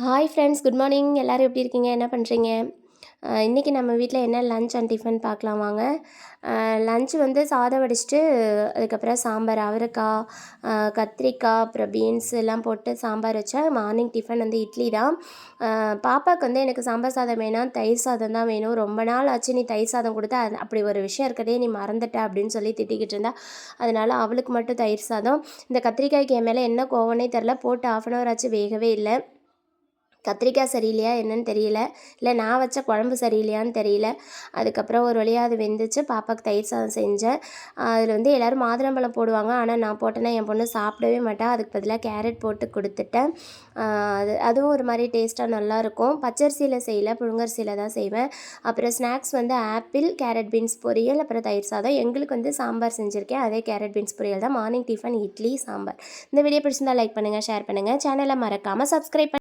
Hi friends, good morning. எல்லோரும் எப்படி இருக்கீங்க? என்ன பண்ணுறீங்க? இன்றைக்கி நம்ம வீட்டில் என்ன லன்ச் அண்ட் டிஃபன் பார்க்கலாம் வாங்க. லன்ச் வந்து சாதம் வடிச்சிட்டு அதுக்கப்புறம் சாம்பார், அவரைக்காய், கத்திரிக்காய், அப்புறம் பீன்ஸ் எல்லாம் போட்டு சாம்பார் வச்சேன். மார்னிங் டிஃபன் வந்து இட்லி தான். பாப்பாவுக்கு வந்து எனக்கு சாம்பார் சாதம் வேணாம், தயிர் சாதம் தான் வேணும். ரொம்ப நாள் ஆச்சு நீ தயிர் சாதம் கொடுத்தா, அது அப்படி ஒரு விஷயம் இருக்கதே நீ மறந்துட்ட அப்படின்னு சொல்லி திட்டிக்கிட்டு இருந்தா. அதனால் அவளுக்கு மட்டும் தயிர் சாதம். இந்த கத்திரிக்காய்க்கு என் மேலே என்ன கோவனே தெரில, போட்டு 1/2 hour ஆச்சு, வேகவே இல்லை. கத்திரிக்காய் சரியில்லையா என்னன்னு தெரியல, இல்லை நான் வச்ச குழம்பு சரியில்லையான்னு தெரியல. அதுக்கப்புறம் ஒரு வழியாக அது வெந்துச்சு. பாப்பாவுக்கு தயிர் சாதம் செஞ்சேன். அதில் வந்து எல்லோரும் மாதுளம்பழம் போடுவாங்க, ஆனால் நான் போட்டேன்னா என் பொண்ணு சாப்பிடவே மாட்டேன். அதுக்கு பதிலாக கேரட் போட்டு கொடுத்துட்டேன். அதுவும் ஒரு மாதிரி டேஸ்ட்டாக நல்லாயிருக்கும். பச்சரிசியில் செய்யலை, புழுங்கரிசியில் தான் செய்வேன். அப்புறம் ஸ்நாக்ஸ் வந்து ஆப்பிள், கேரட் பீன்ஸ் பொரியல், அப்புறம் தயிர் சாதம். எங்களுக்கு வந்து சாம்பார் செஞ்சுருக்கேன், அதே கேரட் பீன்ஸ் பொரியல் தான். Morning tiffin idli, sambar. இந்த வீடியோ பிடிச்சிருந்தா லைக் பண்ணுங்கள், ஷேர் பண்ணுங்கள். சேனலை மறக்காமல் சப்ஸ்கிரைப்